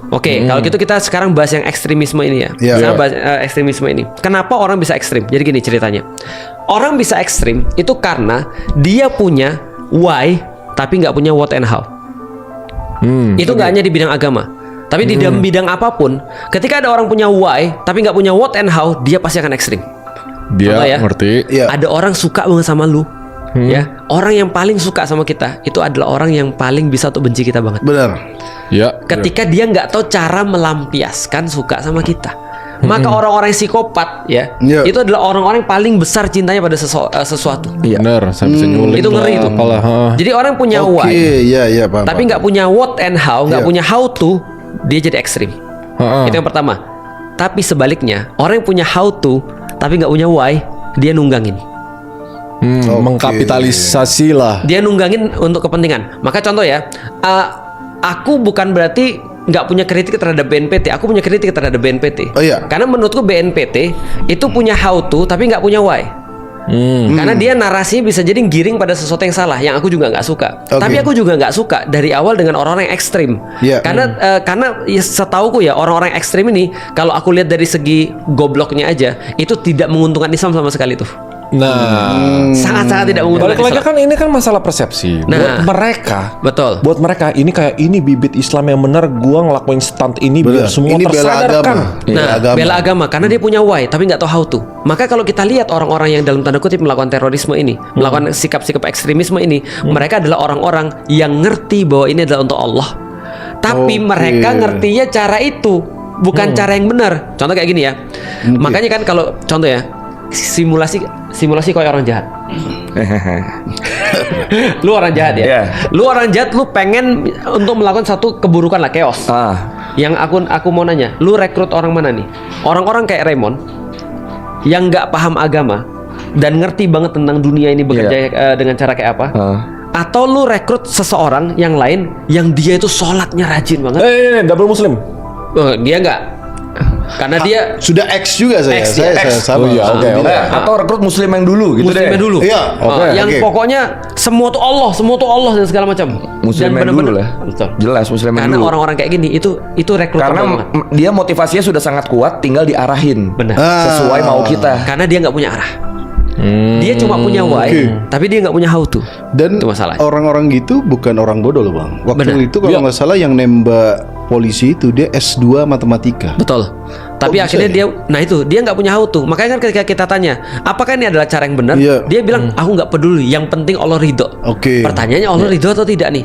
Oke, kalau gitu kita sekarang bahas yang ekstremisme ini ya. Iya. Sekarang bahas ekstremisme ini. Kenapa orang bisa ekstrim? Jadi gini ceritanya. Orang bisa ekstrim itu karena dia punya why tapi nggak punya what and how. Itu nggak hanya di bidang agama, tapi di dalam bidang apapun. Ketika ada orang punya why tapi nggak punya what and how, dia pasti akan ekstrim. Dia Contoh ya, ngerti. Iya. ada orang suka banget sama lu, ya. Orang yang paling suka sama kita itu adalah orang yang paling bisa untuk benci kita banget. Benar. Ya. Ketika dia nggak tahu cara melampiaskan suka sama kita, maka orang-orang yang psikopat, ya, Iya. itu adalah orang-orang yang paling besar cintanya pada sesuatu. Bener, saya bisa nyulik. Itu ngeri lah, itu. apalah, Jadi orang punya Oke, why, iya paham. tapi nggak punya what and how, nggak Iya. punya how to, dia jadi ekstrim. Itu yang pertama. Tapi sebaliknya, orang yang punya how to tapi nggak punya why, dia nunggangin. Oke. Mengkapitalisasi lah. Dia nunggangin untuk kepentingan. Maka contoh ya, aku bukan berarti nggak punya kritik terhadap BNPT. Aku punya kritik terhadap BNPT. Oh iya. Karena menurutku BNPT itu punya how to tapi nggak punya why. Karena dia narasinya bisa jadi giring pada sesuatu yang salah, yang aku juga nggak suka. Oke. Tapi aku juga nggak suka dari awal dengan orang-orang yang ekstrim. Iya. Karena ya, setauku ya orang-orang yang ekstrim ini, kalau aku lihat dari segi gobloknya aja, itu tidak menguntungkan Islam sama sekali tuh. Nah, Sangat-sangat tidak menguntungkan balik lagi Islam. kan ini kan masalah persepsi. Nah. Buat mereka ini kayak ini bibit Islam yang benar. Gua ngelakuin stunt ini biar Benar. semua Ini bela tersadarkan. agama. Bela agama karena dia punya why tapi nggak tahu how to. Maka kalau kita lihat orang-orang yang dalam tanda kutip melakukan terorisme ini, melakukan sikap-sikap ekstremisme ini, mereka adalah orang-orang yang ngerti bahwa ini adalah untuk Allah. Tapi Oke. mereka ngertinya cara itu, bukan cara yang benar. Contoh kayak gini ya. Makanya kan kalau contoh ya, simulasi kayak orang jahat. Lu orang jahat ya. Iya. Lu orang jahat, lu pengen untuk melakukan satu keburukan lah, chaos. Yang aku mau nanya, lu rekrut orang mana nih? Orang-orang kayak Raymond yang nggak paham agama dan ngerti banget tentang dunia ini bekerja dengan cara kayak apa? Atau lu rekrut seseorang yang lain yang dia itu sholatnya rajin banget? Double muslim. Dia nggak, karena dia Sudah X juga saya. X, Saya X. sama. Oh iya, oke, Sama. oke. Atau rekrut muslim yang dulu gitu muslimnya deh. dulu. Iya, oke, Yang oke. pokoknya semua tuh Allah dan segala macam. Muslim Dan yang bener-bener- dulu lah. Betul. Jelas muslim yang Karena dulu. orang-orang kayak gini itu rekrut Karena banget. dia motivasinya sudah sangat kuat, tinggal diarahin. Benar. Sesuai mau kita. Karena dia nggak punya arah. Dia cuma punya why, Oke. tapi dia nggak punya how to. Dan Itu masalahnya. orang-orang gitu bukan orang bodoh loh bang. Waktu Benar. itu kalau nggak salah yang nembak polisi itu dia S2 matematika. Betul. Tapi bisa akhirnya ya? dia nggak punya how to. Makanya kan ketika kita tanya, apakah ini adalah cara yang benar? Iya. Dia bilang, aku nggak peduli. Yang penting Allah ridho. Oke. Pertanyaannya Allah ridho atau tidak nih?